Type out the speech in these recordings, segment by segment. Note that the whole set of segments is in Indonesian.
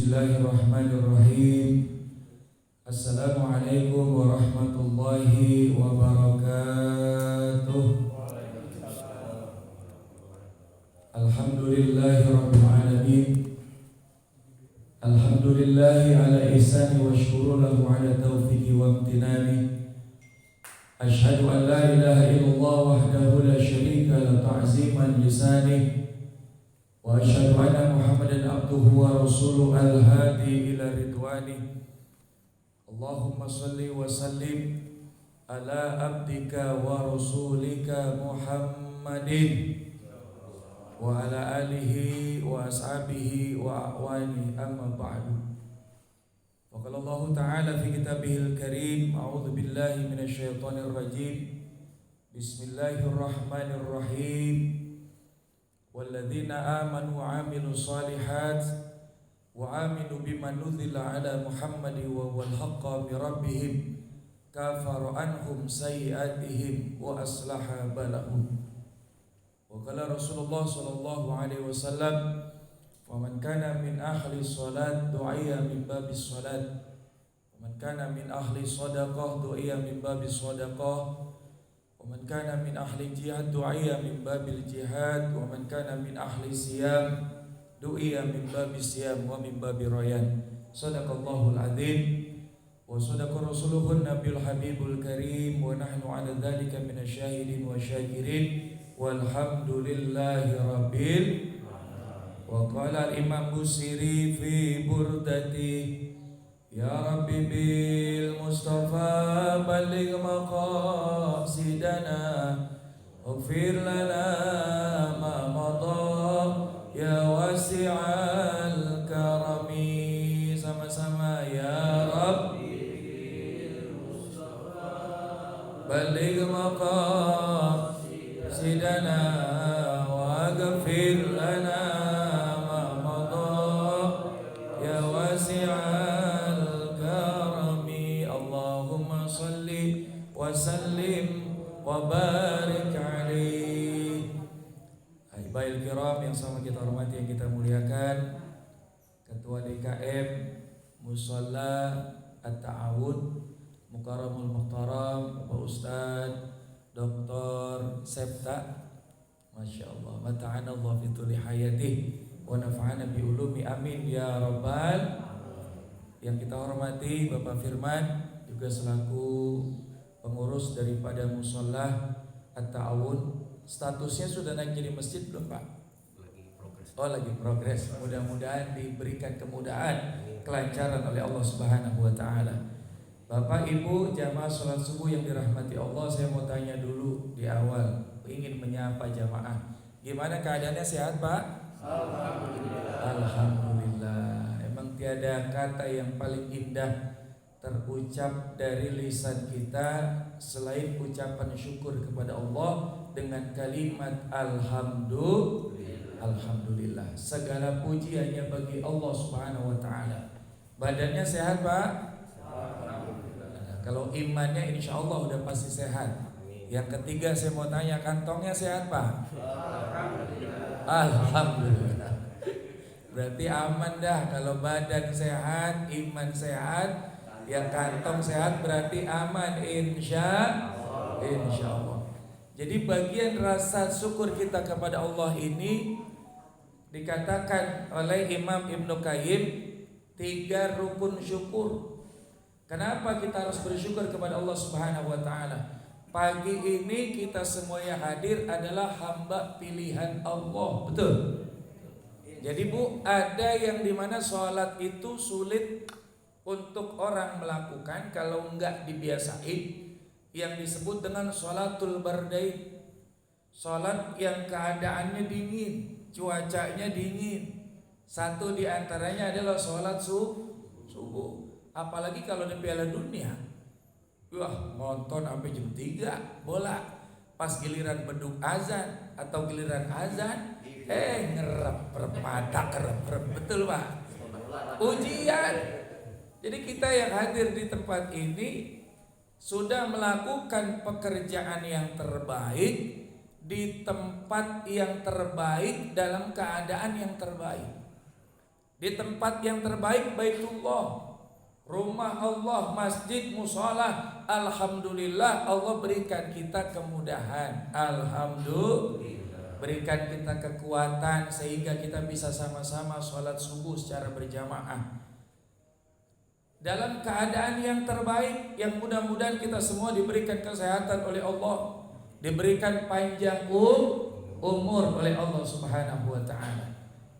Bismillahirrahmanirrahim. Assalamualaikum warahmatullahi wabarakatuh. Alhamdulillahi rabbil alamin. Alhamdulillahi ala ihsani wa syukuru lahu ala taufiqi wa amtinani. Ashhadu an la ilaha illallah wahdahu la syarika la ta'ziman lisani. Wa asyhadu anna Muhammadan abduhu wa rasuluhu al-hadi ila ridwani. Allahumma salli wa sallim ala abdika wa rasulika Muhammadin wa ala alihi wa ashabihi wa a'wani, amma ba'du. Wa qala Allah ta'ala fi kitabihil karim, a'udzu billahi minasy syaithanir rajim. Bismillahirrahmanirrahim. Walladzina amanu wa 'amilus shalihat wa aminu bima nuzila ala Muhammadin wa huwal haqqu min rabbihim kafara anhum sayyi'atihim wa aslaha balahum. Wa qala Rasulullah sallallahu alaihi wasallam, "Faman kana min ahli shalat du'iya min babis shalat, wa man kana min ahli shadaqah du'iya min babis shadaqah, wa man kana min ahli jihad du'iya min babil jihad, wa man kana min ahli siyam du'iya min babis siyam wa min babi rayyan." Shadaqallahul adzim wa shadaqa rasuluhun nabiyul habibul karim, wa nahnu ala dzalika minasy syahidin wa syakirin walhamdulillahi rabbil. Wa qala al-imam Busiri fi burdati, "Ya Rabbi bil Mustafa balligh maqasidana waghfir lana ma madha ya wasi'al karami." Sama-sama, ya Rabbi bil Mustafa balligh maqasidana waghfir lana ma madha ya wasi'al karami. Allahumma salli wa sallim wa barik alaihi. Ahibahil kiram yang sama kita hormati, yang kita muliakan, Ketua DKM Musalla At-Ta'awud Mukarramul Muhtaram Bapak Ustaz Dr. Septa, Masya Allah, mata'ana Allah fituli hayatih wa nafa'ana bi ulumi, amin ya rabbal. Yang kita hormati Bapak Firman, juga selaku pengurus daripada Musalla At-Ta'awun. Statusnya sudah naik jadi masjid belum Pak? Lagi progres. Mudah-mudahan diberikan kemudahan, kelancaran oleh Allah Subhanahu wa taala. Bapak Ibu jamaah salat subuh yang dirahmati Allah, saya mau tanya dulu di awal, ingin menyapa jamaah. Gimana keadaannya, sehat Pak? Alhamdulillah. Alhamdulillah. Emang tiada kata yang paling indah terucap dari lisan kita selain ucapan syukur kepada Allah dengan kalimat Alhamdulillah. Segala puji hanya bagi Allah Subhanahu wa taala. Badannya sehat Pak? Alhamdulillah. Kalau imannya insya Allah udah pasti sehat. Yang ketiga saya mau tanya, kantongnya sehat Pak? Alhamdulillah. Berarti aman dah. Kalau badan sehat, iman sehat, ya kantong sehat, berarti aman insya Allah. Jadi bagian rasa syukur kita kepada Allah ini dikatakan oleh Imam Ibnu Qayyim 3 rukun syukur. Kenapa kita harus bersyukur kepada Allah Subhanahu wa taala? Pagi ini kita semuanya hadir adalah hamba pilihan Allah, betul? Jadi Bu, ada yang dimana sholat itu sulit untuk orang melakukan kalau enggak dibiasain, yang disebut dengan sholatul bardain. Sholat yang keadaannya dingin, cuacanya dingin. Satu di antaranya adalah sholat subuh. Apalagi kalau di Piala Dunia, wah nonton sampai jam 3 bola. Pas giliran beduk azan atau giliran azan, ngerep betul Pak. Ujian. Jadi kita yang hadir di tempat ini sudah melakukan pekerjaan yang terbaik di tempat yang terbaik dalam keadaan yang terbaik. di tempat yang terbaik, Baitullah, rumah Allah, masjid, mushola. Alhamdulillah Allah berikan kita kemudahan. Alhamdulillah berikan kita kekuatan sehingga kita bisa sama-sama sholat subuh secara berjamaah dalam keadaan yang terbaik, yang mudah-mudahan kita semua diberikan kesehatan oleh Allah, diberikan panjang umur oleh Allah Subhanahu wa ta'ala.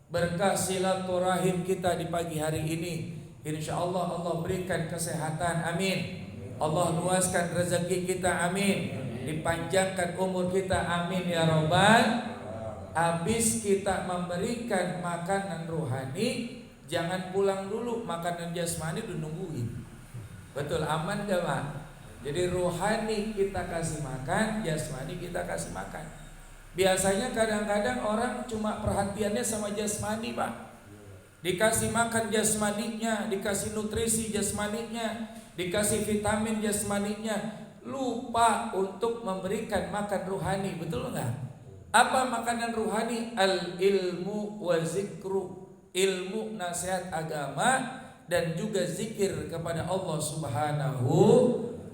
Berkah silaturahim kita di pagi hari ini, insya Allah Allah berikan kesehatan, amin. Allah luaskan rezeki kita, amin. Dipanjangkan umur kita, amin ya robbal. Habis kita memberikan makanan rohani, jangan pulang dulu, makanan jasmani udah nungguin. Betul, aman gak Pak? Jadi rohani kita kasih makan, jasmani kita kasih makan. Biasanya kadang-kadang orang cuma perhatiannya sama jasmani Pak. Dikasih makan jasmaninya, dikasih nutrisi jasmaninya, dikasih vitamin jasmaninya, lupa untuk memberikan makan rohani. Betul enggak? Apa makanan rohani? Al-ilmu wa zikru. Ilmu, nasihat agama, dan juga zikir kepada Allah Subhanahu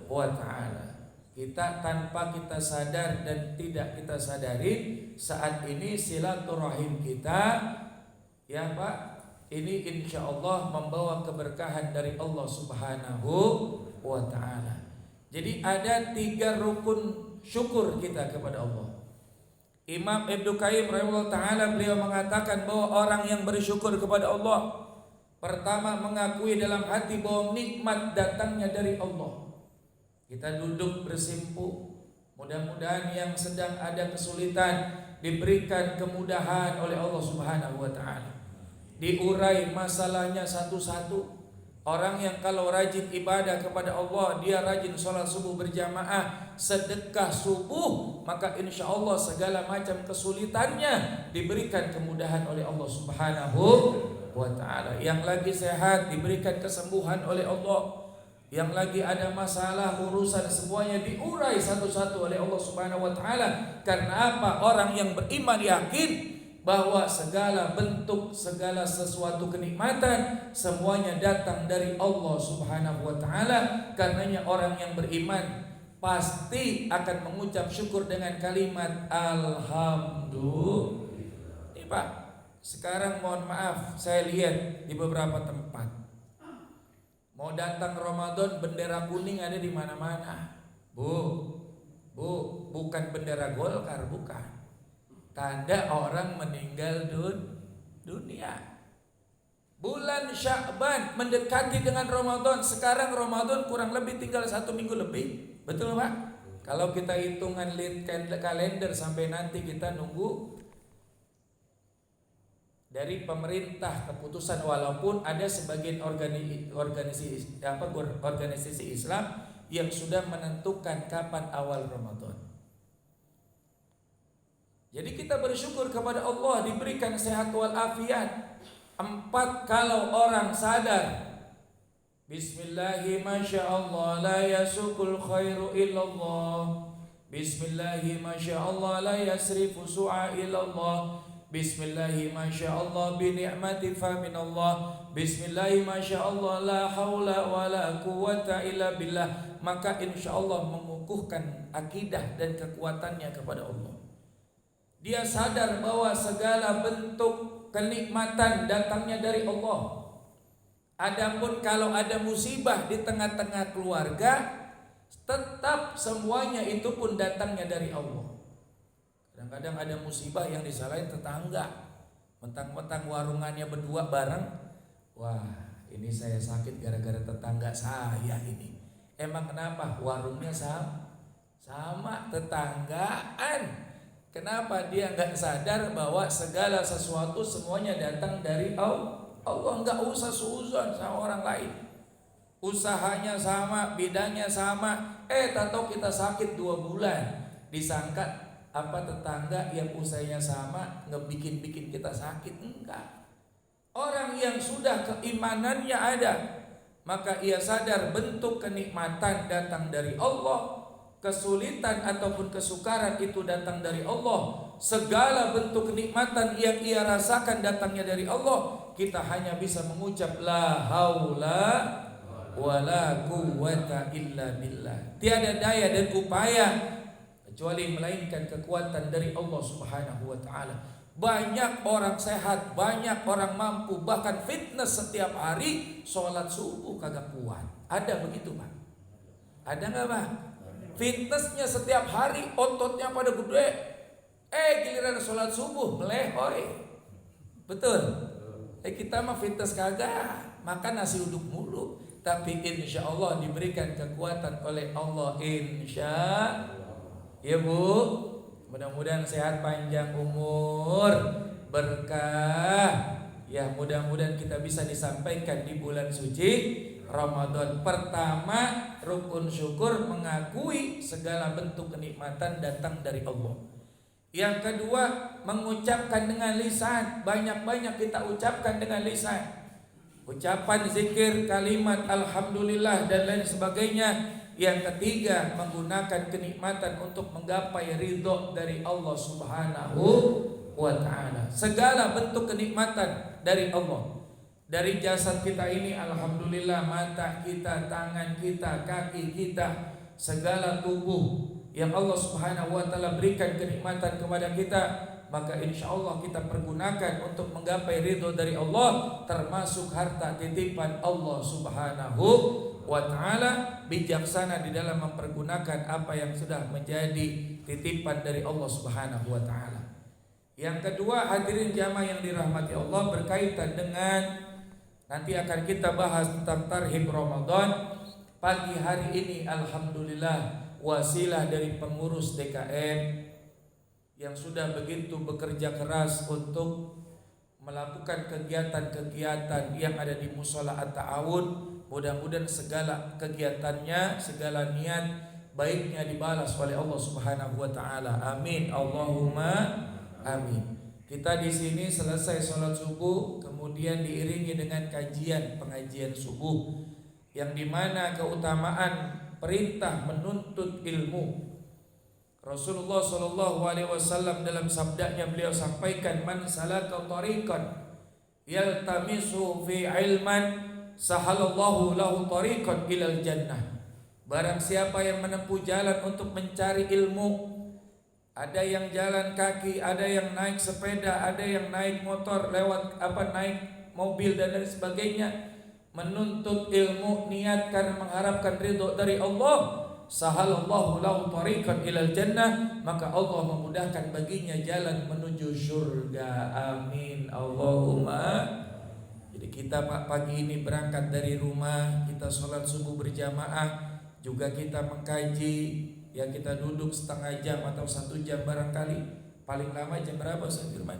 wa ta'ala. Kita tanpa kita sadar dan tidak kita sadari, saat ini silaturahim kita, ya Pak, ini insya Allah membawa keberkahan dari Allah Subhanahu wa ta'ala. Jadi ada 3 rukun syukur kita kepada Allah. Imam Ibnu Qayyim rahimahullah ta'ala, beliau mengatakan bahwa orang yang bersyukur kepada Allah, pertama mengakui dalam hati bahwa nikmat datangnya dari Allah. Kita duduk bersimpu, mudah-mudahan yang sedang ada kesulitan diberikan kemudahan oleh Allah Subhanahu wa ta'ala. Diurai masalahnya satu-satu. Orang yang kalau rajin ibadah kepada Allah, dia rajin sholat subuh berjamaah, sedekah subuh, maka insya Allah segala macam kesulitannya diberikan kemudahan oleh Allah Subhanahu wa ta'ala. Yang lagi sehat diberikan kesembuhan oleh Allah. Yang lagi ada masalah urusan semuanya diurai satu-satu oleh Allah Subhanahu wa ta'ala. Karena apa? Orang yang beriman yakin bahwa segala bentuk, segala sesuatu kenikmatan semuanya datang dari Allah Subhanahu wa ta'ala. Karenanya orang yang beriman pasti akan mengucap syukur dengan kalimat alhamdulillah. Ini Pak, sekarang mohon maaf, saya lihat di beberapa tempat mau datang Ramadan bendera kuning ada di mana-mana. Bu, bukan bendera Golkar, bukan. Tanda orang meninggal dunia. Bulan Sya'ban mendekati dengan Ramadan. Sekarang Ramadan kurang lebih tinggal 1 minggu lebih. Betul Pak? Kalau kita hitungan lead kalender sampai nanti kita nunggu dari pemerintah keputusan, walaupun ada sebagian organisasi Islam yang sudah menentukan kapan awal Ramadan. Jadi kita bersyukur kepada Allah diberikan sehat wal afiat. 4, kalau orang sadar Bismillahi masyaallah la yasukul khairu illallah. Bismillahi masyaallah la yasrifu su'a illallah. Bismillahi masyaallah bi ni'mati fa minallah. Bismillahi masyaallah la haula wa la quwwata illa billah. Maka insyaallah mengukuhkan akidah dan kekuatannya kepada Allah. Dia sadar bahwa segala bentuk kenikmatan datangnya dari Allah. Adapun kalau ada musibah di tengah-tengah keluarga, tetap semuanya itu pun datangnya dari Allah. Kadang-kadang ada musibah yang disalahin tetangga. Mentang-mentang warungannya berdua bareng. Wah, ini saya sakit gara-gara tetangga saya ini. Emang kenapa? Warungnya sama tetanggaan. Kenapa dia nggak sadar bahwa segala sesuatu semuanya datang dari Allah? Allah nggak usah suuzon sama orang lain. Usahanya sama, bidangnya sama. Tahu kita sakit 2 bulan, disangka apa tetangga yang usahanya sama ngebikin kita sakit? Enggak. Orang yang sudah keimanannya ada, maka ia sadar bentuk kenikmatan datang dari Allah. kesulitan ataupun kesukaran itu datang dari Allah, segala bentuk kenikmatan yang ia rasakan datangnya dari Allah, kita hanya bisa mengucap la haula wala quwwata illa billah. Tiada daya dan upaya kecuali melainkan kekuatan dari Allah Subhanahu wa taala. Banyak orang sehat, banyak orang mampu, bahkan fitness setiap hari, sholat subuh kagak kuat. Ada begitu, Pak? Ada nggak, Pak? Fitnessnya setiap hari, ototnya pada gede. Giliran sholat subuh melehoi. Betul? Kita mah fitness kagak, makan nasi uduk mulu. Tapi insya Allah diberikan kekuatan oleh Allah, insya ya Bu. Mudah-mudahan sehat, panjang umur, berkah. Ya, mudah-mudahan kita bisa disampaikan di bulan suci Ramadan. Pertama, rukun syukur, mengakui segala bentuk kenikmatan datang dari Allah. Yang kedua, mengucapkan dengan lisan. Banyak-banyak kita ucapkan dengan lisan. Ucapan zikir, kalimat alhamdulillah dan lain sebagainya. Yang ketiga, menggunakan kenikmatan untuk menggapai ridho dari Allah Subhanahu wa ta'ala. Segala bentuk kenikmatan dari Allah. Dari jasad kita ini, alhamdulillah, mata kita, tangan kita, kaki kita, segala tubuh yang Allah Subhanahu wa ta'ala berikan kenikmatan kepada kita, maka insya Allah kita pergunakan untuk menggapai ridho dari Allah, termasuk harta titipan Allah Subhanahu wa ta'ala. Bijaksana di dalam mempergunakan apa yang sudah menjadi titipan dari Allah Subhanahu wa ta'ala. Yang kedua, hadirin jamaah yang dirahmati Allah, berkaitan dengan nanti akan kita bahas tentang tarhib Ramadan. Pagi hari ini alhamdulillah, wasilah dari pengurus DKM yang sudah begitu bekerja keras untuk melakukan kegiatan-kegiatan yang ada di Mushola At-Ta'awun. Mudah-mudahan segala kegiatannya, segala niat baiknya dibalas oleh Allah Subhanahu wa taala. Amin. Allahumma amin. Kita di sini selesai sholat subuh, kemudian diiringi dengan pengajian subuh, yang dimana keutamaan perintah menuntut ilmu. Rasulullah Shallallahu Alaihi Wasallam dalam sabdanya beliau sampaikan, man salaka tariqan yaltamisu fi ilman sahalallahu lahu tariqan ilal jannah. Barang siapa yang menempuh jalan untuk mencari ilmu, ada yang jalan kaki, ada yang naik sepeda, ada yang naik motor, naik mobil dan lain sebagainya, menuntut ilmu niat karena mengharapkan ridho dari Allah, sahalallahu lahu tariqan ilal jannah, maka Allah memudahkan baginya jalan menuju surga. Amin. Allahumma. Jadi kita pagi ini berangkat dari rumah, kita sholat subuh berjamaah, juga kita mengkaji, ya kita duduk setengah jam atau 1 jam barangkali. Paling lama jam berapa Ustaz Firman?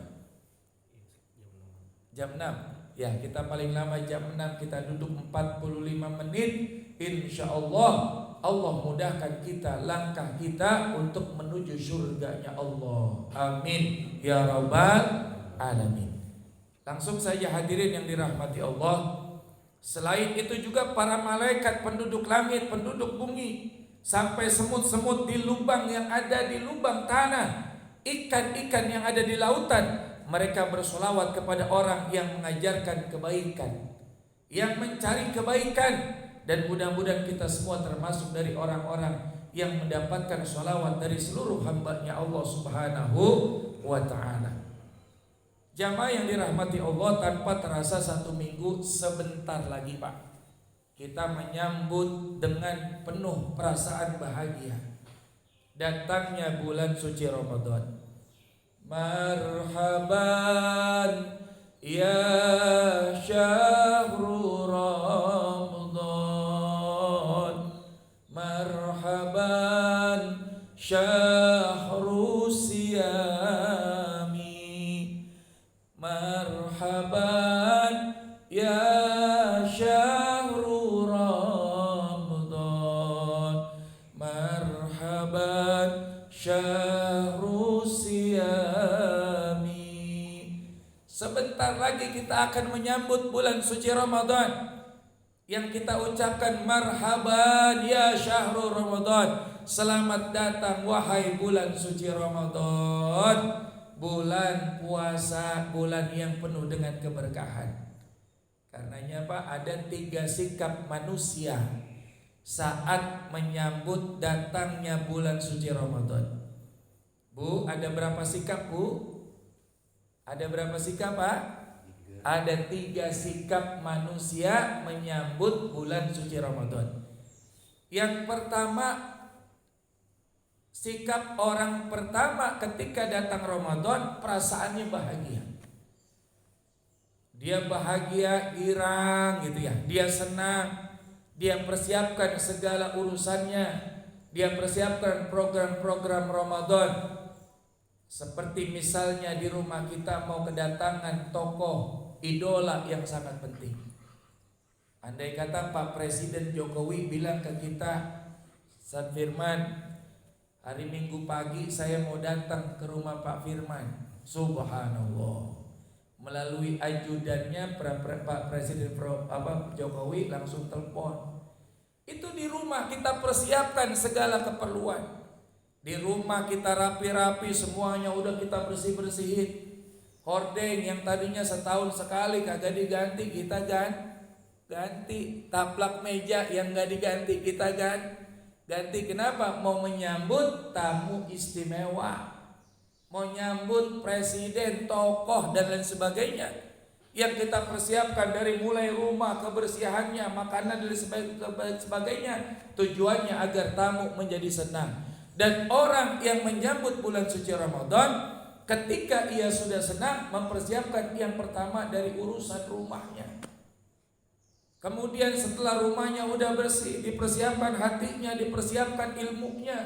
Jam 6. Ya, kita paling lama jam 6, kita duduk 45 menit. Insya Allah, Allah mudahkan kita, langkah kita untuk menuju surganya Allah. Amin ya rabbal alamin. Langsung saja hadirin yang dirahmati Allah, selain itu juga para malaikat penduduk langit, penduduk bumi, sampai semut-semut di lubang yang ada di lubang tanah, ikan-ikan yang ada di lautan, mereka bersolawat kepada orang yang mengajarkan kebaikan, yang mencari kebaikan. Dan mudah-mudahan kita semua termasuk dari orang-orang yang mendapatkan sholawat dari seluruh hamba-Nya Allah Subhanahu wa ta'ala. Jamaah yang dirahmati Allah, tanpa terasa 1 minggu sebentar lagi Pak, kita menyambut dengan penuh perasaan bahagia datangnya bulan suci Ramadan. Marhaban ya syahrul Ramadan, marhaban syahrul siyami, marhaban ya syahrul Ramadan, marhaban syahrul siyami. Sebentar lagi kita akan menyambut bulan suci Ramadan yang kita ucapkan marhaban ya syahrul Ramadan. Selamat datang wahai bulan suci Ramadan, bulan puasa, bulan yang penuh dengan keberkahan. Karenanya Pak, ada 3 sikap manusia saat menyambut datangnya bulan suci Ramadan. Bu, ada berapa sikap Bu? Ada berapa sikap Pak? Ada 3 sikap manusia menyambut bulan suci Ramadan. Yang pertama, sikap orang pertama ketika datang Ramadan, perasaannya bahagia. Dia bahagia, girang gitu ya. Dia senang. Dia persiapkan segala urusannya. Dia persiapkan program-program Ramadan. Seperti misalnya di rumah kita mau kedatangan tokoh idola yang sangat penting. Andai kata Pak Presiden Jokowi bilang ke kita, Ustaz Firman, hari Minggu pagi saya mau datang ke rumah Pak Firman. Subhanallah. Melalui ajudannya Pak Presiden Jokowi langsung telepon. Itu di rumah kita persiapkan segala keperluan. Di rumah kita rapi-rapi, semuanya udah kita bersih-bersihin. Hordeng yang tadinya setahun sekali kagak diganti, kita ganti. Taplak meja yang gak diganti, kita ganti. Kenapa? Mau menyambut tamu istimewa, mau nyambut presiden, tokoh dan lain sebagainya. Yang kita persiapkan dari mulai rumah, kebersihannya, makanan dan sebagainya. Tujuannya agar tamu menjadi senang. Dan orang yang menyambut bulan suci Ramadan, ketika ia sudah senang, mempersiapkan yang pertama dari urusan rumahnya. Kemudian setelah rumahnya udah bersih, dipersiapkan hatinya, dipersiapkan ilmunya,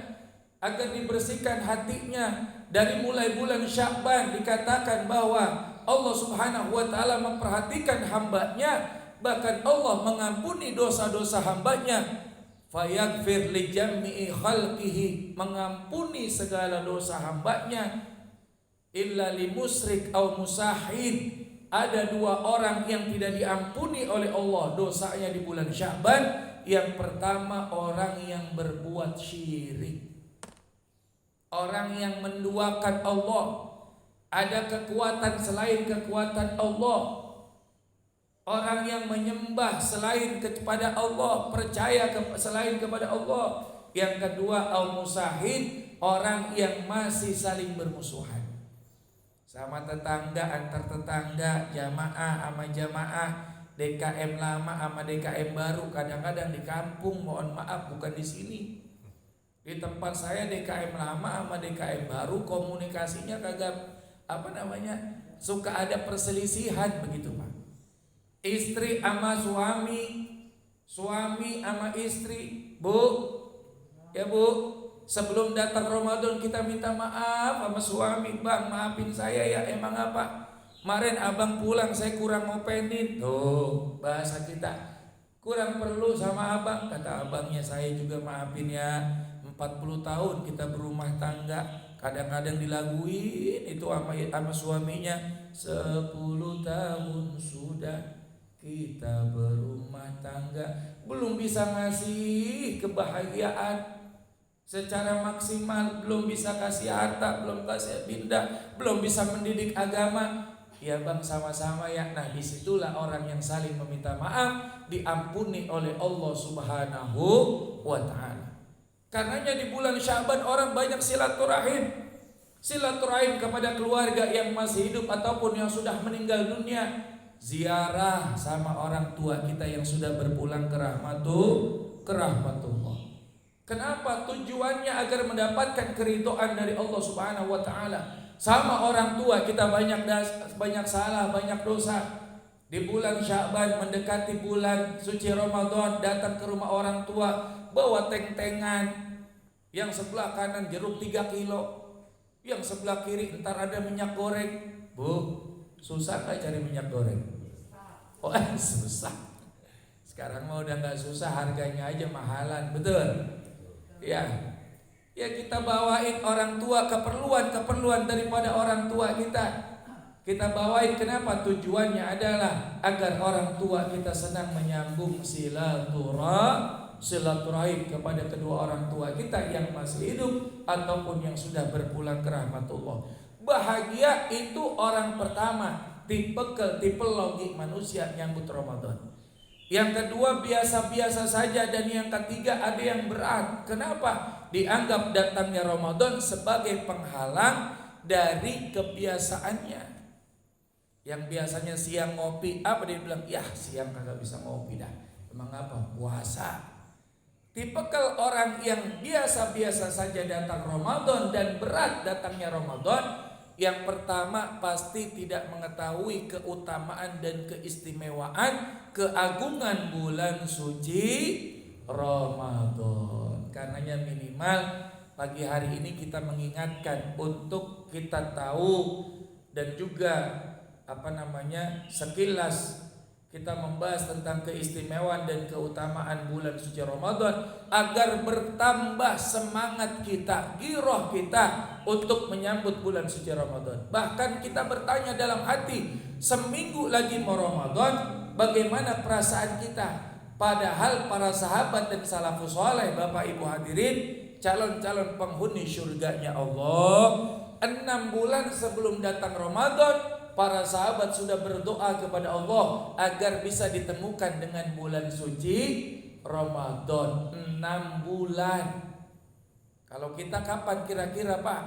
agar dibersihkan hatinya. Dari mulai bulan Sya'ban dikatakan bahwa Allah Subhanahu wa ta'ala memperhatikan hambanya, bahkan Allah mengampuni dosa-dosa hambanya. Fayaghfir li jami'i khalqihi, mengampuni segala dosa hambanya. Illa li musyrik au musahin, ada 2 orang yang tidak diampuni oleh Allah dosanya di bulan Sya'ban. Yang pertama, orang yang berbuat syirik, orang yang menduakan Allah. Ada kekuatan selain kekuatan Allah. Orang yang menyembah selain kepada Allah, percaya selain kepada Allah. Yang kedua, al-musahin, orang yang masih saling bermusuhan. Sama tetangga, antar tetangga, jamaah sama jamaah, DKM lama sama DKM baru. Kadang-kadang di kampung, mohon maaf bukan di sini. Di tempat saya DKM lama sama DKM baru komunikasinya kagak suka ada perselisihan begitu Pak. Istri sama suami, suami sama istri. Bu, ya Bu, sebelum datang Ramadan kita minta maaf sama suami. Bang, maafin saya ya, emang apa? Kemarin abang pulang saya kurang ngopenin. Tuh bahasa kita, kurang perlu sama abang. Kata abangnya, saya juga maafin ya, 40 tahun kita berumah tangga, kadang-kadang dilaguin itu sama suaminya. 10 tahun sudah kita berumah tangga, belum bisa ngasih kebahagiaan secara maksimal, belum bisa kasih harta, belum kasih pindah, belum bisa mendidik agama. Ya bang, sama-sama ya. Nah disitulah orang yang saling meminta maaf diampuni oleh Allah Subhanahu wa ta'ala. Karenanya di bulan Sya'ban orang banyak silaturahim kepada keluarga yang masih hidup ataupun yang sudah meninggal dunia. Ziarah sama orang tua kita yang sudah berpulang ke rahmatullah. Kenapa? Tujuannya agar mendapatkan keridhaan dari Allah Subhanahu wa ta'ala. Sama orang tua kita banyak salah, banyak dosa. Di bulan Sya'ban mendekati bulan suci Ramadan, datang ke rumah orang tua, bawa teng-tengan. Yang sebelah kanan jeruk 3 kilo, yang sebelah kiri ntar ada minyak goreng. Bu, susah gak cari minyak goreng? Oh susah. Sekarang mah udah gak susah, harganya aja mahalan, betul? Ya kita bawain orang tua keperluan daripada orang tua kita. Kita bawain, kenapa? Tujuannya adalah agar orang tua kita senang menyambung silaturahim kepada kedua orang tua kita yang masih hidup ataupun yang sudah berpulang ke rahmatullah. Bahagia itu orang pertama, tipe logik manusia nyambut Ramadan. Yang kedua biasa-biasa saja, dan yang ketiga ada yang berat. Kenapa? Dianggap datangnya Ramadan sebagai penghalang dari kebiasaannya. Yang biasanya siang ngopi, apa dia bilang? Ya siang kagak bisa ngopi dah. Emang apa? Puasa. Tipikal orang yang biasa-biasa saja datang Ramadan dan berat datangnya Ramadan. Yang pertama pasti tidak mengetahui keutamaan dan keistimewaan, keagungan bulan suci Ramadan. Karenanya minimal pagi hari ini kita mengingatkan untuk kita tahu dan juga sekilas kita membahas tentang keistimewaan dan keutamaan bulan suci Ramadan agar bertambah semangat kita, giroh kita untuk menyambut bulan suci Ramadan. Bahkan kita bertanya dalam hati, seminggu lagi mau Ramadan, bagaimana perasaan kita? Padahal para sahabat dan salafus saleh, Bapak Ibu hadirin, calon-calon penghuni surganya Allah, 6 bulan sebelum datang Ramadan, para sahabat sudah berdoa kepada Allah agar bisa ditemukan dengan bulan suci Ramadan. 6 bulan. Kalau kita kapan kira-kira Pak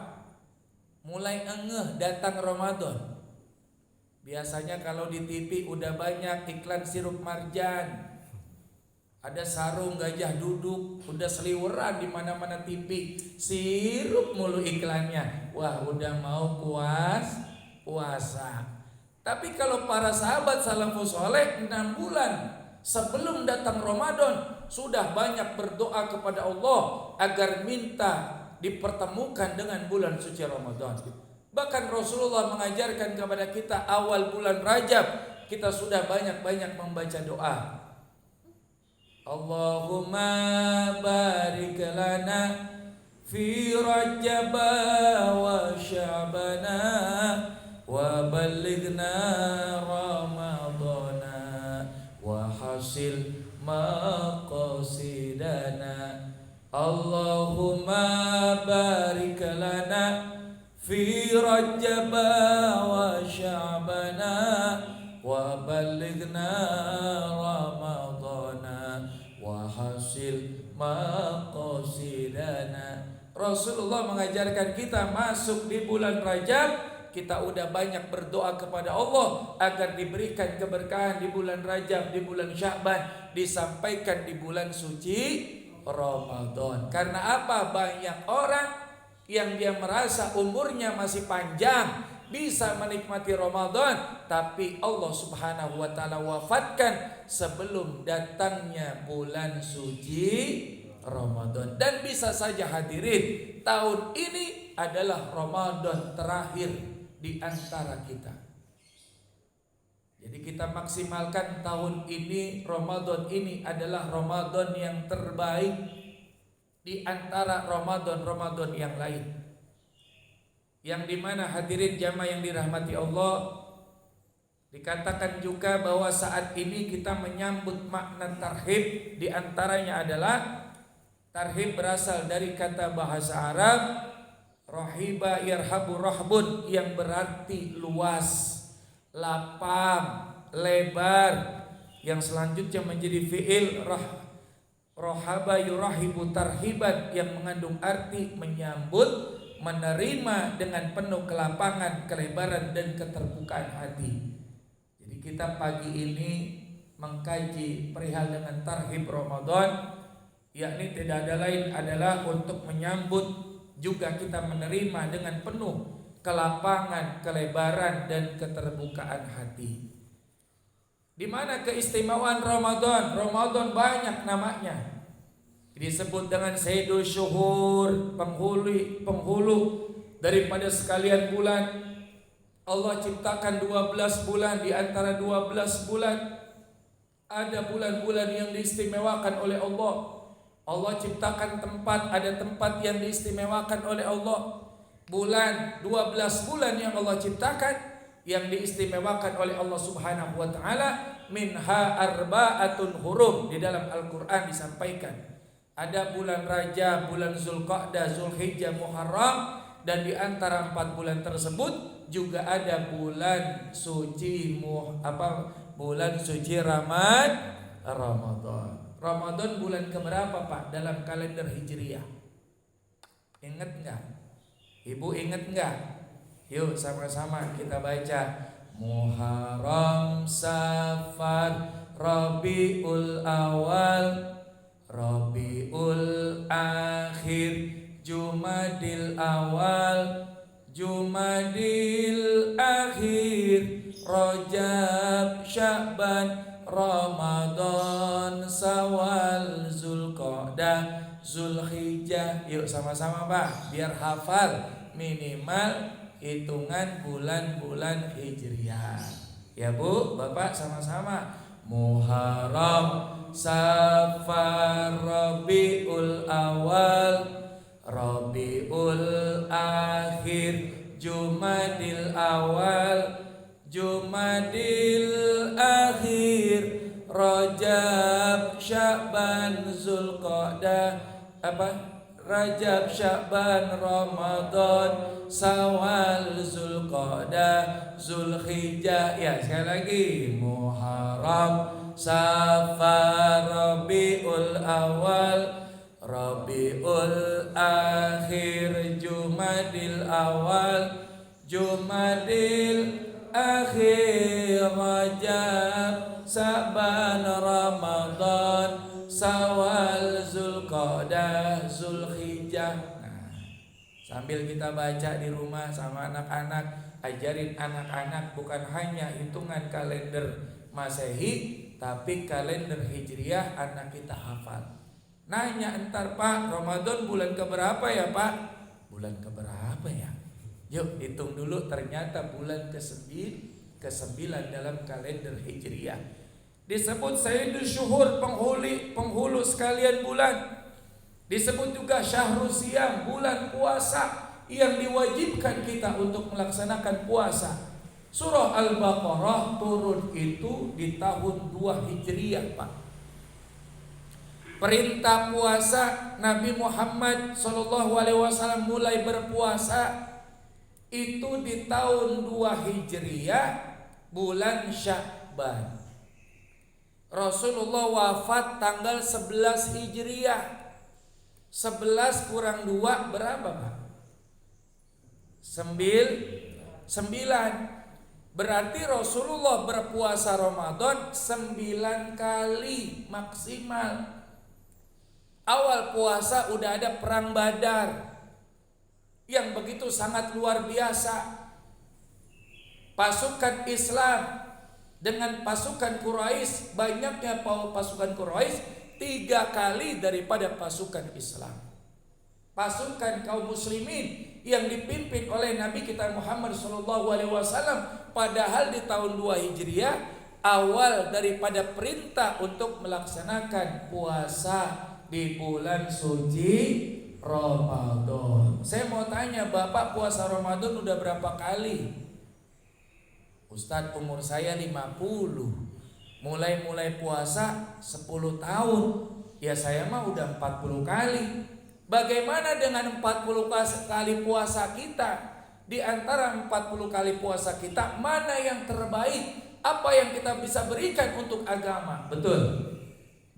mulai ngeh datang Ramadan? Biasanya kalau di TV udah banyak iklan sirup marjan, ada sarung gajah duduk, udah seliweran di mana-mana TV, sirup mulu iklannya. Wah, udah mau puasa. Tapi kalau para sahabat salafus saleh 6 bulan sebelum datang Ramadan sudah banyak berdoa kepada Allah agar minta dipertemukan dengan bulan suci Ramadan. Bahkan Rasulullah mengajarkan kepada kita awal bulan Rajab kita sudah banyak-banyak membaca doa. Allahumma barik lana fi Rajab wa Sya'bana wa balighna Ramadana wa hasil maqasidana. Allahumma barik lana fi Rajab wa Sya'bana wa balighna Ramadana wa hasil maqasidana. Rasulullah mengajarkan kita masuk di bulan Rajab, kita udah banyak berdoa kepada Allah agar diberikan keberkahan di bulan Rajab, di bulan Sya'ban, disampaikan di bulan suci Ramadan. Karena apa? Banyak orang yang dia merasa umurnya masih panjang, bisa menikmati Ramadan, tapi Allah Subhanahu wa taala wafatkan sebelum datangnya bulan suci Ramadan. Dan bisa saja hadirin, tahun ini adalah Ramadan terakhir di antara kita. Jadi kita maksimalkan tahun ini, Ramadan ini adalah Ramadan yang terbaik di antara Ramadan-Ramadan yang lain. Yang dimana hadirin jamaah yang dirahmati Allah, dikatakan juga bahwa saat ini kita menyambut makna tarhib. Di antaranya adalah tarhib berasal dari kata bahasa Arab rahiba yarhabu rahbun, yang berarti luas, lapang, lebar. Yang selanjutnya menjadi fi'il rohaba yurahibu tarhiban, yang mengandung arti menyambut, menerima dengan penuh kelapangan, kelebaran dan keterbukaan hati. Jadi kita pagi ini mengkaji perihal dengan tarhib Ramadan, yakni tidak ada lain adalah untuk menyambut, juga kita menerima dengan penuh kelapangan, kelebaran dan keterbukaan hati. Di mana keistimewaan Ramadan? Ramadan banyak namanya. Disebut dengan Sayyidul Syuhur, penghulu daripada sekalian bulan. Allah ciptakan 12 bulan, di antara 12 bulan ada bulan-bulan yang diistimewakan oleh Allah. Allah ciptakan tempat, ada tempat yang diistimewakan oleh Allah. 12 bulan yang Allah ciptakan, yang diistimewakan oleh Allah Subhanahu wa taala, minha arba'atun hurum. Di dalam Al-Qur'an disampaikan ada bulan Rajab, bulan Zulqa'dah, Zulhijjah, Muharram, dan di antara 4 bulan tersebut juga ada bulan suci bulan suci Ramadan. Ramadan bulan keberapa Pak dalam kalender Hijriah? Ingat enggak? Ibu ingat enggak? Yuk sama-sama kita baca. Muharram, Safar, Rabiul Awal, Rabiul Akhir, Jumadil Awal, Jumadil Akhir, Rajab, Sya'ban, Ramadan, Syawal, Zulqa'dah, Zulhijjah. Yuk sama-sama Pak, biar hafal minimal hitungan bulan-bulan Hijriah. Ya Bu, Bapak sama-sama. Muharram, Safar, Rabiul Awal, Rabiul Akhir, Jumadil Awal, Jumadil Akhir, Rajab, Sya'ban, Zulqa'dah, Rajab, Sya'ban, Ramadan, Syawal, Zulqa'dah, Zulhijjah. Ya, sekali lagi. Muharram, Safar, Rabiul Awal, Rabiul Akhir, Jumadil Awal, Jumadil Akhir, Rajab, Sya'ban, Ramadan, Syawal, Zulqa'dah, Zulhijjah. Nah, sambil kita baca di rumah sama anak-anak, ajarin anak-anak bukan hanya hitungan kalender Masehi, tapi kalender Hijriah anak kita hafal. Nanya entar Pak, Ramadan bulan keberapa ya Pak? Bulan keberapa ya? Yuk hitung dulu, ternyata bulan ke-9 dalam kalender Hijriah. Disebut Sayyidul Syuhur, penghulu sekalian bulan. Disebut juga Syahrul Siyam, bulan puasa yang diwajibkan kita untuk melaksanakan puasa. Surah Al-Baqarah turun itu di tahun 2 Hijriah Pak. Perintah puasa Nabi Muhammad SAW mulai berpuasa itu di tahun 2 Hijriah, bulan Sya'ban. Rasulullah wafat tanggal 11 Hijriah. 11 kurang 2 berapa Pak? 9. Berarti Rasulullah berpuasa Ramadan 9 kali maksimal. Awal puasa udah ada perang Badar yang begitu sangat luar biasa. Pasukan Islam dengan pasukan Quraisy, banyaknya pasukan Quraisy 3 kali daripada pasukan Islam. Pasukan kaum muslimin yang dipimpin oleh Nabi kita Muhammad SAW, padahal di tahun 2 Hijriah awal daripada perintah untuk melaksanakan puasa di bulan suci Ramadan. Saya mau tanya Bapak, puasa Ramadan udah berapa kali? Ustadz, umur saya 50. Mulai puasa 10 tahun. Ya saya mah udah 40 kali. Bagaimana dengan 40 kali puasa kita? Di antara 40 kali puasa kita, mana yang terbaik? Apa yang kita bisa berikan untuk agama? Betul?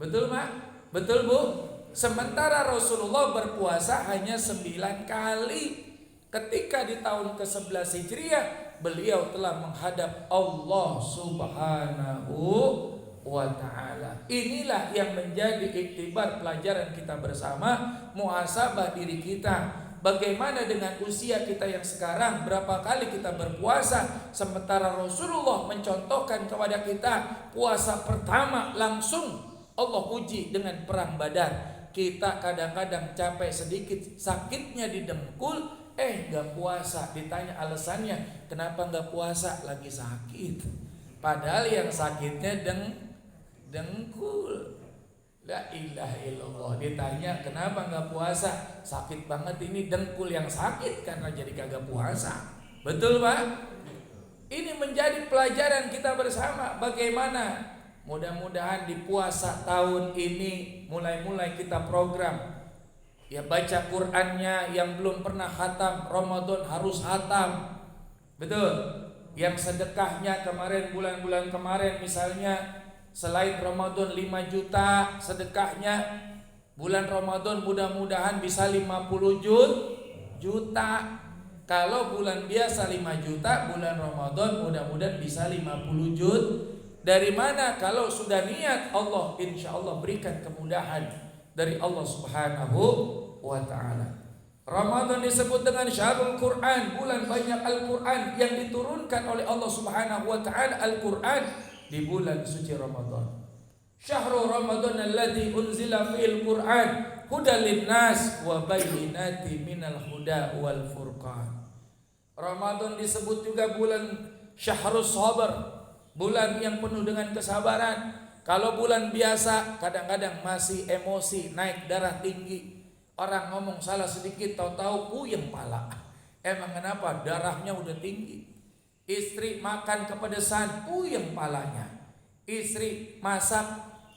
Betul Mak? Betul Bu? Sementara Rasulullah berpuasa hanya 9 kali. Ketika di tahun ke-11 Hijriah, beliau telah menghadap Allah Subhanahu wa ta'ala. Inilah yang menjadi iktibar pelajaran kita bersama, muhasabah diri kita. Bagaimana dengan usia kita yang sekarang? Berapa kali kita berpuasa? Sementara Rasulullah mencontohkan kepada kita, puasa pertama langsung Allah uji dengan perang Badar. Kita kadang-kadang capek sedikit, sakitnya di dengkul, gak puasa. Ditanya alasannya, kenapa gak puasa? Lagi sakit. Padahal yang sakitnya dengkul. La ilaha illallah. Ditanya kenapa gak puasa? Sakit banget ini, dengkul yang sakit karena jadi kagak puasa. Betul Pak? Ini menjadi pelajaran kita bersama bagaimana mudah-mudahan di puasa tahun ini mulai kita program. Ya baca Qur'annya yang belum pernah khatam, Ramadan harus khatam. Betul. Yang sedekahnya kemarin bulan-bulan kemarin misalnya selain Ramadan 5 juta sedekahnya, bulan Ramadan mudah-mudahan bisa 50 juta. Kalau bulan biasa 5 juta, bulan Ramadan mudah-mudahan bisa 50 juta. Dari mana? Kalau sudah niat Allah, insya Allah berikan kemudahan dari Allah Subhanahu wa ta'ala. Ramadan disebut dengan syahrul Quran, bulan banyak Al-Quran yang diturunkan oleh Allah Subhanahu wa ta'ala. Al-Quran di bulan suci Ramadan. Syahrul Ramadan alladzi unzila fil Quran hudal linnas wa bayyinatin minal huda wal furqan. Ramadan disebut juga bulan syahrus sabar, bulan yang penuh dengan kesabaran. Kalau bulan biasa kadang-kadang masih emosi, naik darah tinggi. Orang ngomong salah sedikit tahu-tahu puyeng pala. Emang kenapa? Darahnya udah tinggi. Istri makan kepedesan, puyeng palanya. Istri masak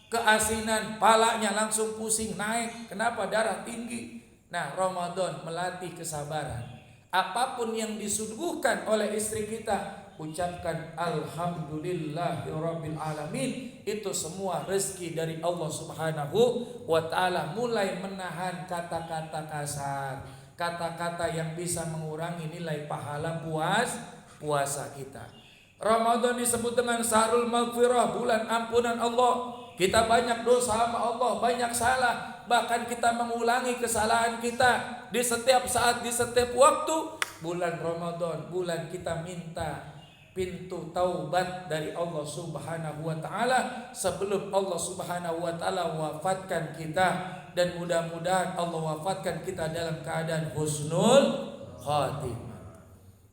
keasinan, palanya langsung pusing naik. Kenapa? Darah tinggi. Nah, Ramadan melatih kesabaran. Apapun yang disuguhkan oleh istri kita, ucapkan alhamdulillahirabbil alamin. Itu semua rezeki dari Allah Subhanahu wa ta'ala. Mulai menahan kata-kata kasar, kata-kata yang bisa mengurangi nilai pahala puasa kita. Ramadan disebut dengan syahrul maghfirah, bulan ampunan Allah. Kita banyak dosa sama Allah, banyak salah, bahkan kita mengulangi kesalahan kita di setiap saat, di setiap waktu. Bulan Ramadan, bulan kita minta pintu taubat dari Allah Subhanahu wa ta'ala sebelum Allah Subhanahu wa ta'ala wafatkan kita. Dan mudah-mudahan Allah wafatkan kita dalam keadaan husnul khatimah.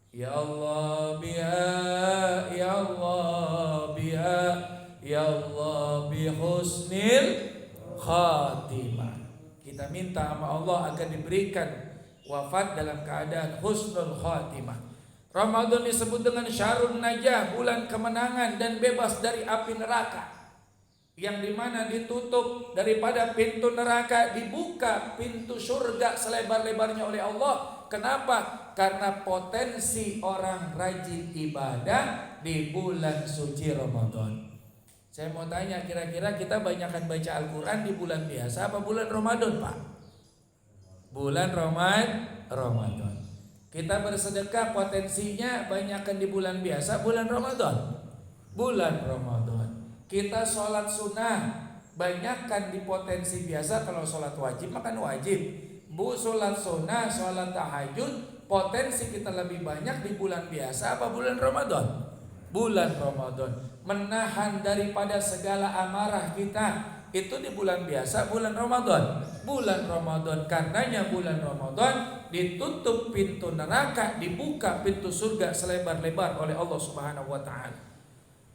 Ya Allah biha, ya Allah biha, ya Allah bi husnil khatimah. Kita minta sama Allah agar diberikan wafat dalam keadaan husnul khatimah. Ramadan disebut dengan syahrun najah, bulan kemenangan dan bebas dari api neraka. Yang dimana ditutup daripada pintu neraka, dibuka pintu surga selebar-lebarnya oleh Allah. Kenapa? Karena potensi orang rajin ibadah di bulan suci Ramadan. Saya mau tanya, kira-kira kita banyakkan baca Al-Quran di bulan biasa apa bulan Ramadan, Pak? Bulan Ramadan. Kita bersedekah potensinya banyakkan di bulan biasa, bulan Ramadan. Bulan Ramadan. Kita sholat sunnah banyakkan di potensi biasa. Kalau sholat wajib makan wajib. Sholat sunnah, sholat tahajud, potensi kita lebih banyak di bulan biasa apa bulan Ramadan? Bulan Ramadan. Menahan daripada segala amarah kita itu di bulan biasa, bulan Ramadan. Bulan Ramadan, karenanya bulan Ramadan ditutup pintu neraka, dibuka pintu surga selebar-lebar oleh Allah Subhanahu wa ta'ala.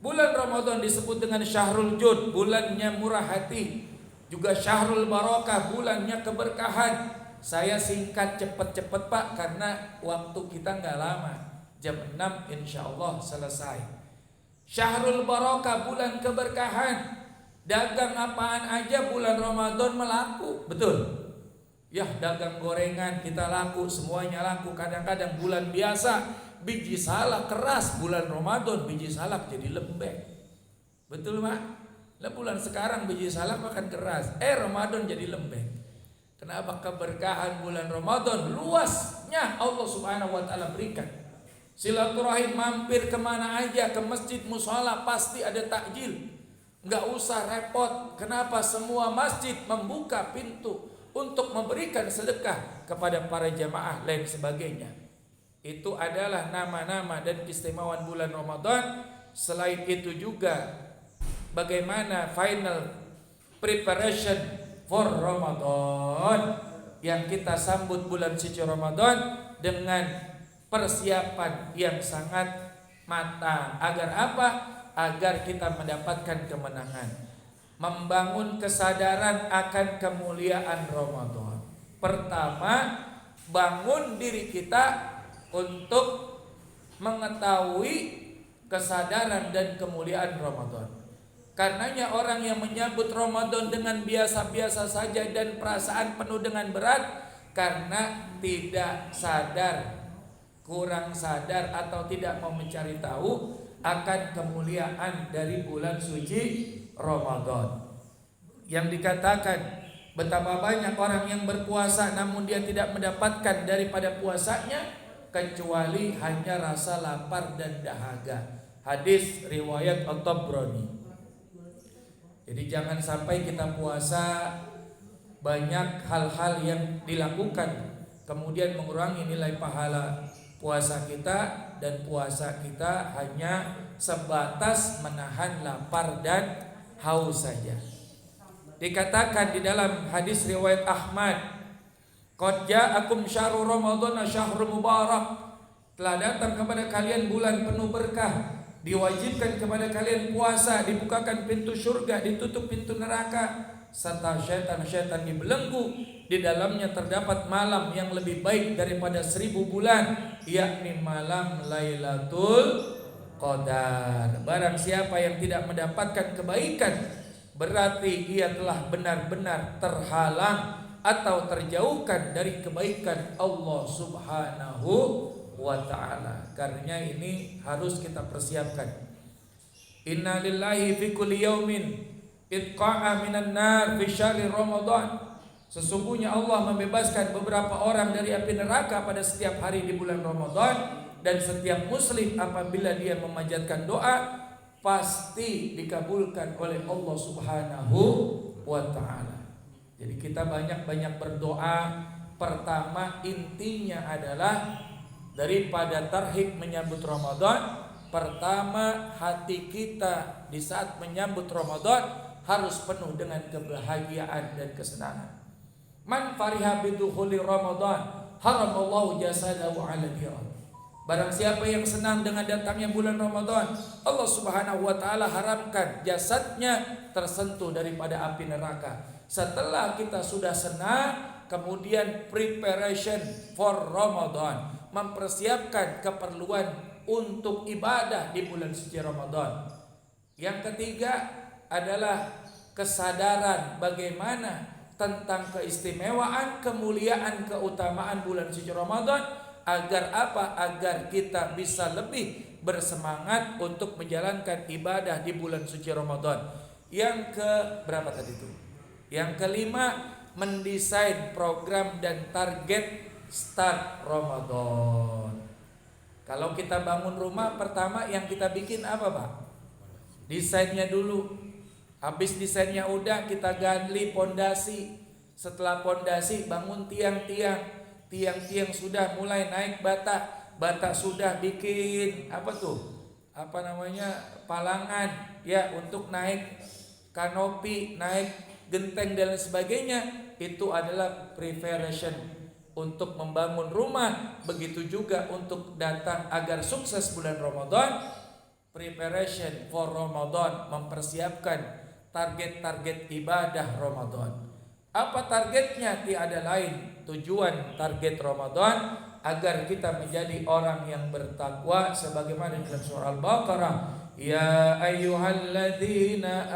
Bulan Ramadan disebut dengan syahrul jud, bulannya murah hati. Juga syahrul barakah, bulannya keberkahan. Saya singkat cepet-cepet Pak, karena waktu kita gak lama. Jam 6 insya Allah selesai. Syahrul barakah, bulan keberkahan. Dagang apaan aja bulan Ramadan melaku. Betul? Ya, dagang gorengan kita laku, semuanya laku. Kadang-kadang bulan biasa biji salak keras, bulan Ramadan biji salak jadi lembek. Betul Pak? Lah bulan sekarang biji salak makan keras, Ramadan jadi lembek. Kenapa? Keberkahan bulan Ramadan luasnya Allah Subhanahu wa ta'ala berikan. Silaturahim mampir kemana aja, ke masjid musola pasti ada takjil. Nggak usah repot. Kenapa? Semua masjid membuka pintu untuk memberikan sedekah kepada para jamaah lain sebagainya. Itu adalah nama-nama dan keistimewaan bulan Ramadan. Selain itu juga bagaimana final preparation for Ramadan yang kita sambut bulan suci Ramadan dengan persiapan yang sangat matang. Agar apa? Agar kita mendapatkan kemenangan, membangun kesadaran akan kemuliaan Ramadan. Pertama, bangun diri kita untuk mengetahui kesadaran dan kemuliaan Ramadan. Karenanya orang yang menyambut Ramadan dengan biasa-biasa saja dan perasaan penuh dengan berat karena tidak sadar, kurang sadar atau tidak mau mencari tahu akan kemuliaan dari bulan suci Ramadan. Yang dikatakan betapa banyak orang yang berpuasa namun dia tidak mendapatkan daripada puasanya kecuali hanya rasa lapar dan dahaga. Hadis riwayat At-Tabrani. Jadi jangan sampai kita puasa banyak hal-hal yang dilakukan kemudian mengurangi nilai pahala puasa kita, dan puasa kita hanya sebatas menahan lapar dan haus saja. Dikatakan di dalam hadis riwayat Ahmad, qad ja'akum syahrul ramadhana syahrul mubarak, telah datang kepada kalian bulan penuh berkah, diwajibkan kepada kalian puasa, dibukakan pintu surga, ditutup pintu neraka, serta syaitan-syaitan dibelenggu. Di dalamnya terdapat malam yang lebih baik daripada 1000 bulan, yakni malam Lailatul Qadar. Barang siapa yang tidak mendapatkan kebaikan, berarti ia telah benar-benar terhalang atau terjauhkan dari kebaikan Allah Subhanahu wa ta'ala. Karena ini harus kita persiapkan. Inna lillahi fi kulli yaumin itqa'a minan nar fi syahri Ramadan. Sesungguhnya Allah membebaskan beberapa orang dari api neraka pada setiap hari di bulan Ramadan, dan setiap muslim apabila dia memanjatkan doa pasti dikabulkan oleh Allah Subhanahu wa ta'ala. Jadi kita banyak-banyak berdoa. Pertama intinya adalah daripada tarhib menyambut Ramadan, pertama hati kita di saat menyambut Ramadan harus penuh dengan kebahagiaan dan kesenangan. Man fariha bidukhuli Ramadan haramallahu jasadahu 'ala nar. Barang siapa yang senang dengan datangnya bulan Ramadan, Allah Subhanahu wa taala haramkan jasadnya tersentuh daripada api neraka. Setelah kita sudah senang, kemudian preparation for Ramadan, mempersiapkan keperluan untuk ibadah di bulan suci Ramadan. Yang ketiga adalah kesadaran bagaimana tentang keistimewaan, kemuliaan, keutamaan bulan suci Ramadan. Agar apa? Agar kita bisa lebih bersemangat untuk menjalankan ibadah di bulan suci Ramadan. Yang ke berapa tadi itu? Yang kelima, mendesain program dan target start Ramadan. Kalau kita bangun rumah, pertama yang kita bikin apa, Pak? Desainnya dulu. Habis desainnya udah, kita gali pondasi. Setelah pondasi, bangun tiang-tiang. Tiang-tiang sudah mulai naik bata. Bata sudah bikin palangan ya untuk naik kanopi, naik genteng dan sebagainya. Itu adalah preparation untuk membangun rumah. Begitu juga untuk datang agar sukses bulan Ramadan. Preparation for Ramadan, mempersiapkan target-target ibadah Ramadan. Apa targetnya? Tiada lain, tujuan target Ramadan agar kita menjadi orang yang bertakwa sebagaimana dalam surah Al-Baqarah, ya ayyuhalladzina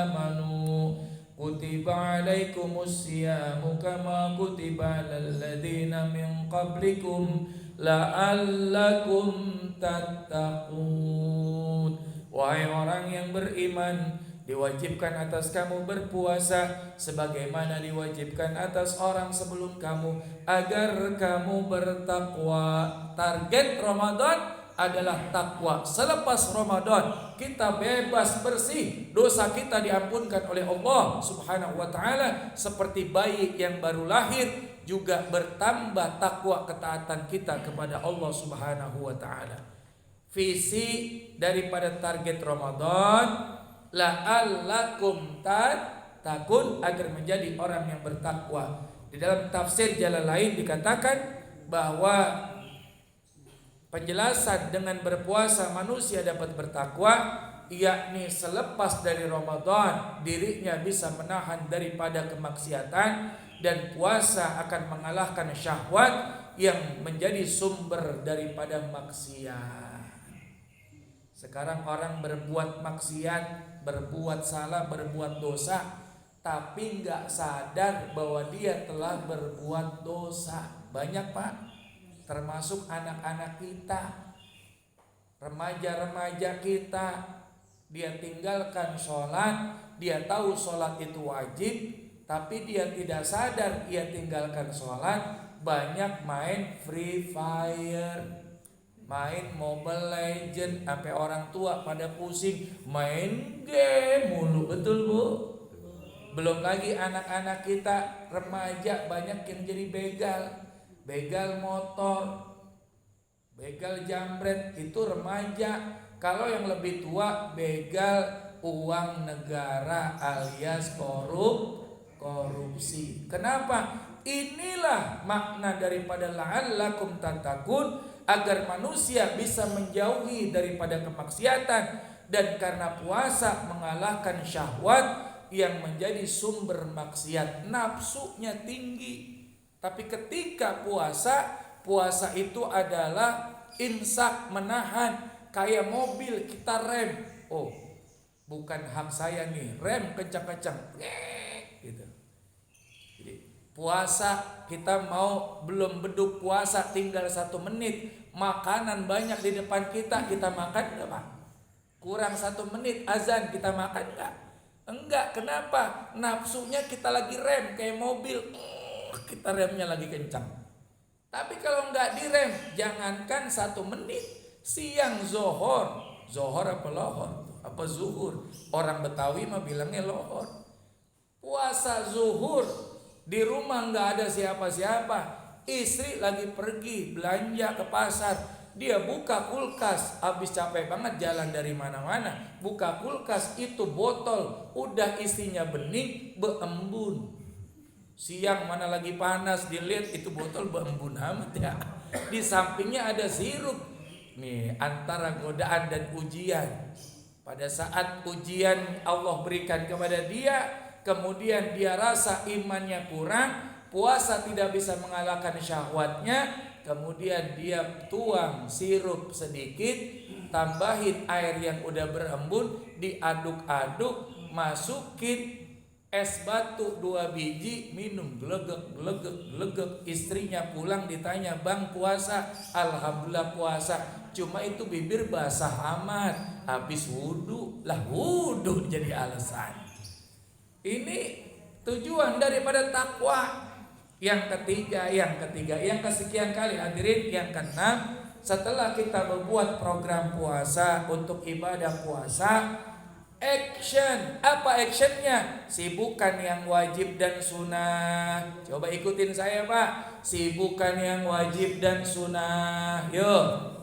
amanu kutiba alaikumus siyamu kama kutiba alal ladzina min qablikum la'allakum tattaqun. Wahai orang yang beriman, diwajibkan atas kamu berpuasa sebagaimana diwajibkan atas orang sebelum kamu agar kamu bertakwa. Target Ramadan adalah takwa. Selepas Ramadan kita bebas bersih, dosa kita diampunkan oleh Allah Subhanahu wa taala seperti bayi yang baru lahir, juga bertambah takwa ketaatan kita kepada Allah Subhanahu wa taala. Visi daripada target Ramadan, la'allakum tattaqun, agar menjadi orang yang bertakwa. Di dalam tafsir Jalalain dikatakan bahwa penjelasan dengan berpuasa manusia dapat bertakwa, yakni selepas dari Ramadan dirinya bisa menahan daripada kemaksiatan, dan puasa akan mengalahkan syahwat yang menjadi sumber daripada maksiat. Sekarang orang berbuat maksiat, berbuat salah, berbuat dosa, tapi nggak sadar bahwa dia telah berbuat dosa. Banyak Pak, termasuk anak-anak kita, remaja-remaja kita. Dia tinggalkan sholat, dia tahu sholat itu wajib, tapi dia tidak sadar dia tinggalkan sholat. Banyak main Free Fire, main Mobile Legend, sampai orang tua pada pusing main game mulu, betul Bu? Belum lagi anak-anak kita remaja banyak yang jadi begal motor, begal jambret, itu remaja. Kalau yang lebih tua begal uang negara alias korupsi. Kenapa? Inilah makna daripada la'allakum tattaqun, agar manusia bisa menjauhi daripada kemaksiatan, dan karena puasa mengalahkan syahwat yang menjadi sumber maksiat. Nafsunya tinggi, tapi ketika puasa itu adalah imsak, menahan. Kayak mobil kita rem, oh bukan hak saya nih, rem kencang-kencang gitu. Jadi puasa kita mau belum beduk puasa, tinggal 1 menit, makanan banyak di depan kita makan enggak Pak? Kurang 1 menit azan, kita makan enggak? Enggak. Kenapa? Nafsunya kita lagi rem kayak mobil, kita remnya lagi kencang. Tapi kalau enggak direm, jangankan 1 menit, siang zohor apa lohor? Apa zuhur? Orang Betawi mah bilangnya lohor. Puasa zuhur, di rumah nggak ada siapa-siapa, istri lagi pergi belanja ke pasar, dia buka kulkas, habis capek banget jalan dari mana-mana, buka kulkas, itu botol udah isinya bening, beembun. Siang mana lagi panas, dilihat itu botol beembun amat ya. Di sampingnya ada sirup. Nih, antara godaan dan ujian. Pada saat ujian Allah berikan kepada dia, kemudian dia rasa imannya kurang, puasa tidak bisa mengalahkan syahwatnya, kemudian dia tuang sirup sedikit, tambahin air yang udah berembun, diaduk-aduk, masukin es batu 2 biji, minum, glegek. Istrinya pulang ditanya, "Bang puasa?" "Alhamdulillah puasa." Cuma itu bibir basah amat, habis wudu. Lah wudu jadi alasan. Ini tujuan daripada takwa. Yang ketiga, yang kesekian kali hadirin, yang keenam, setelah kita membuat program puasa untuk ibadah puasa, action. Apa actionnya? Sibukan yang wajib dan sunnah. Coba ikutin saya Pak. Sibukan yang wajib dan sunnah. Yuk.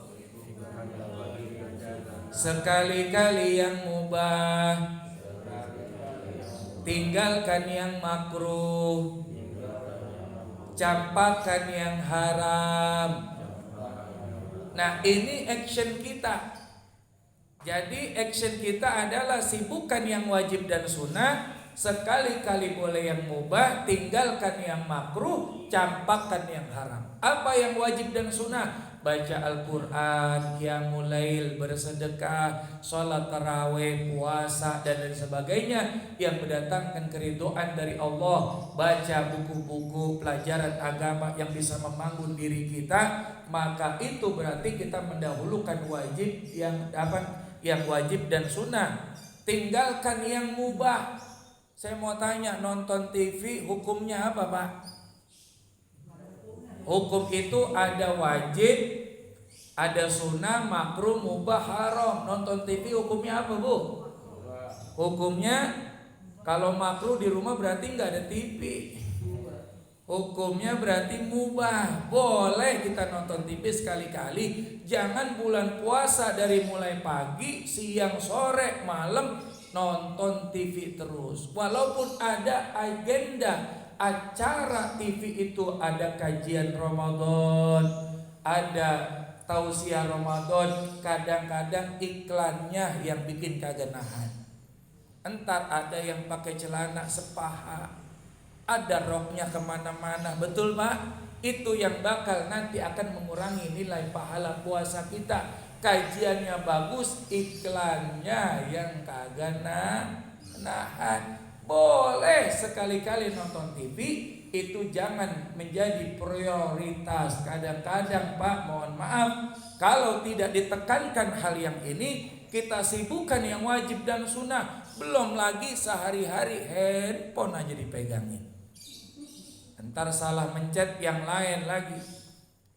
Sekali-kali yang mubah, tinggalkan yang makruh, campakkan yang haram. Nah, ini action kita. Jadi action kita adalah sibukan yang wajib dan sunnah, sekali-kali boleh yang mubah, tinggalkan yang makruh, campakkan yang haram. Apa yang wajib dan sunnah? Baca Al-Quran, qiyamul lail, bersedekah, sholat tarawih, puasa, dan lain sebagainya yang mendatangkan keridhaan dari Allah. Baca buku-buku pelajaran agama yang bisa membangun diri kita. Maka itu berarti kita mendahulukan wajib yang wajib dan sunnah. Tinggalkan yang mubah. Saya mau tanya, nonton TV hukumnya apa Pak? Hukum itu ada wajib, ada sunnah, makruh, mubah, haram. Nonton TV hukumnya apa Bu? Hukumnya kalau makruh di rumah berarti nggak ada TV. Hukumnya berarti mubah. Boleh kita nonton TV sekali-kali. Jangan bulan puasa dari mulai pagi, siang, sore, malam nonton TV terus. Walaupun ada agenda acara TV itu, ada kajian Ramadan, ada tausiah Ramadan, kadang-kadang iklannya yang bikin kagak nahan. Entar ada yang pakai celana sepaha, ada roknya kemana-mana, betul Pak? Itu yang bakal nanti akan mengurangi nilai pahala puasa kita. kajiannya bagus, iklannya yang kagak nahan. Boleh sekali-kali nonton TV, itu jangan menjadi prioritas. Kadang-kadang Pak, mohon maaf, kalau tidak ditekankan hal yang ini, kita sibukkan yang wajib dan sunnah. Belum lagi sehari-hari handphone aja dipegangin, entar salah mencet yang lain lagi.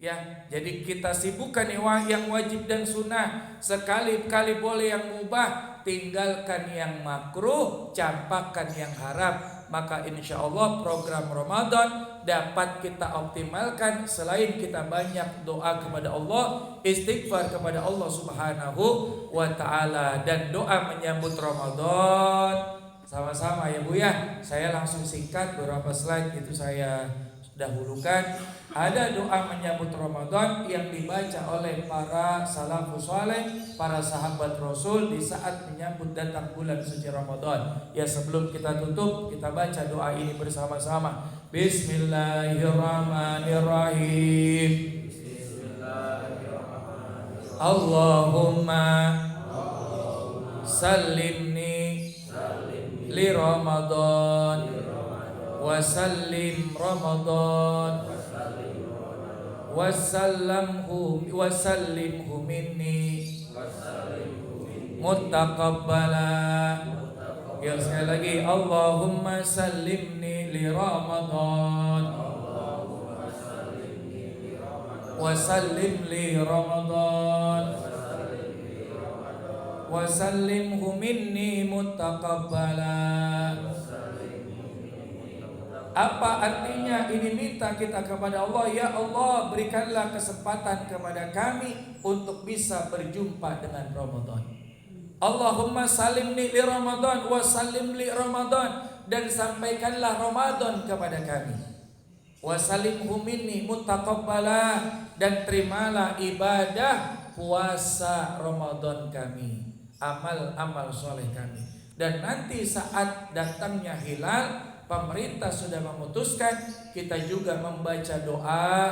Ya, jadi kita sibukkan yang wajib dan sunnah. Sekali-kali boleh yang mubah, tinggalkan yang makruh, campakkan yang haram. Maka insya Allah program Ramadan dapat kita optimalkan. Selain kita banyak doa kepada Allah, istighfar kepada Allah Subhanahu wa ta'ala, dan doa menyambut Ramadan sama-sama ya Bu ya. Saya langsung singkat, beberapa slide itu saya dahulukan. Ada doa menyambut Ramadan yang dibaca oleh para salafus saleh, para sahabat Rasul di saat menyambut datang bulan suci Ramadan. Ya, sebelum kita tutup, kita baca doa ini bersama-sama. Bismillahirrahmanirrahim. Allahumma sallimni li Ramadan wa sallim Ramadan wasallimhu minni muttaqabbala. Ya, sekali lagi, Allahumma sallimni li Ramadan wasallim li Ramadan wasallimhu minni muttaqabbala. Apa artinya ini? Minta kita kepada Allah, ya Allah, berikanlah kesempatan kepada kami untuk bisa berjumpa dengan Ramadan. Allahumma salimni li Ramadan wa salim li Ramadan, dan sampaikanlah Ramadan kepada kami. Wa salimhu minni muttaqabbala, dan terimalah ibadah puasa Ramadan kami, amal-amal soleh kami. Dan nanti saat datangnya hilal, pemerintah sudah memutuskan, kita juga membaca doa.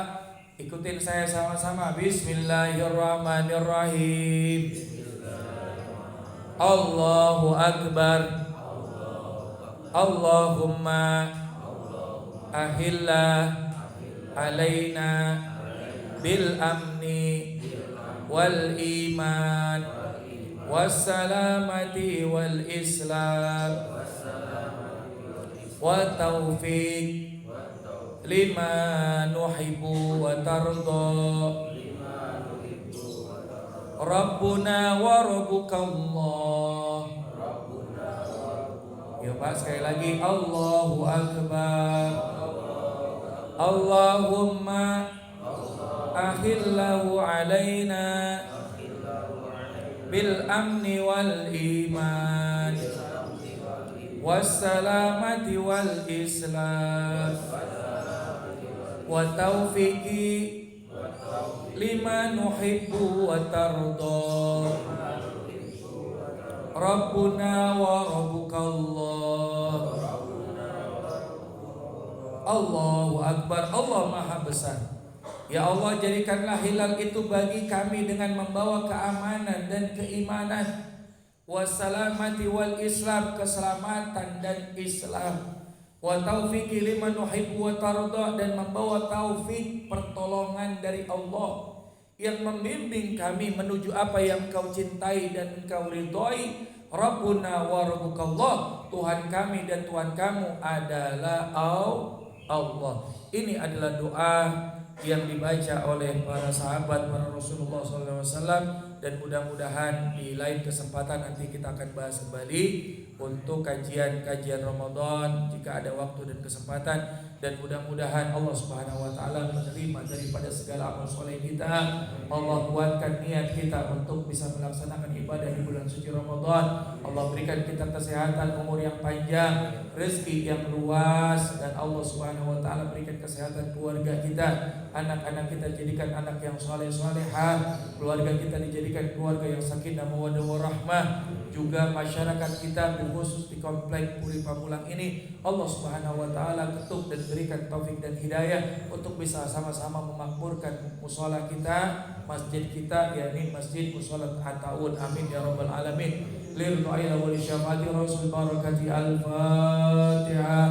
Ikutin saya sama-sama. Bismillahirrahmanirrahim. Allahu Akbar. Allahumma ahilla alaina bil amni wal iman was salamati wal islam wa taufiq lima nuhibbu wa tarda. Rabbuna wa rabbukallah. Ya Pak, sekali lagi. Allahu Akbar. Allahumma ahillahu alaina bil amni wal iman wassalamati wal islam wa taufiqi lima nuhibbu wa tarda. Rabbuna wa rabbukallah. Allahu Akbar. Allah Maha Besar. Ya Allah, jadikanlah hilal itu bagi kami dengan membawa keamanan dan keimanan, wassalamati wal islam, keselamatan dan Islam, wa taufiqi liman nuhibbu wa tarda, dan membawa taufik, pertolongan dari Allah yang membimbing kami menuju apa yang Engkau cintai dan Engkau ridhoi. Rabbuna wa rabbukallah, Tuhan kami dan Tuhan kamu adalah Allah. Ini adalah doa yang dibaca oleh para sahabat, para Rasulullah SAW, dan mudah-mudahan di lain kesempatan nanti kita akan bahas kembali untuk kajian Ramadan jika ada waktu dan kesempatan, dan mudah-mudahan Allah Subhanahu wa taala menerima daripada segala amal soleh kita. Allah kuatkan niat kita untuk bisa melaksanakan ibadah di bulan suci Ramadan. Allah berikan kita kesehatan, umur yang panjang, rezeki yang luas, dan Allah Subhanahu wa taala berikan kesehatan keluarga kita, anak-anak kita jadikan anak yang saleh-salehah, keluarga kita dijadikan keluarga yang sakinah mawaddah warahmah, juga masyarakat kita khusus di komplek Puri Pamulang ini Allah Subhanahu wa taala ketuk dan berikan taufik dan hidayah untuk bisa sama-sama memakmurkan mushola kita, masjid kita, yakni Masjid Musholat Ataun. Amin ya rabbal alamin. Lirdu'ila wa lisyafaati rasul barakati al-Fatihah.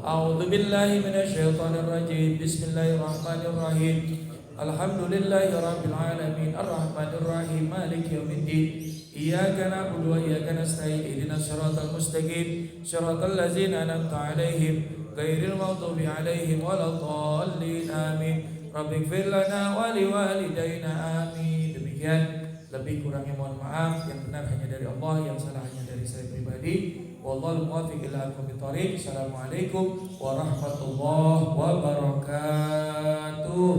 A'udzu billahi minasyaitonir rajim. Bismillahirrahmanirrahim. Alhamdulillahi rabbil alamin arrahmanir rahim maliki yaumiddin. Iyyaka na'budu wa iyyaka nasta'in ihdinas siratal mustaqim siratal ladzina an'amta 'alaihim ghairil maghdubi 'alaihim waladdallin. Amin. Rabbighfir lana wa liwalidayna. Amin. Demikian, lebih kurangnya mohon maaf, yang benar hanya dari Allah, yang salah hanya dari saya pribadi. Wallahu muwaffiq ila aqwamit thoriq. Assalamualaikum warahmatullahi wabarakatuh.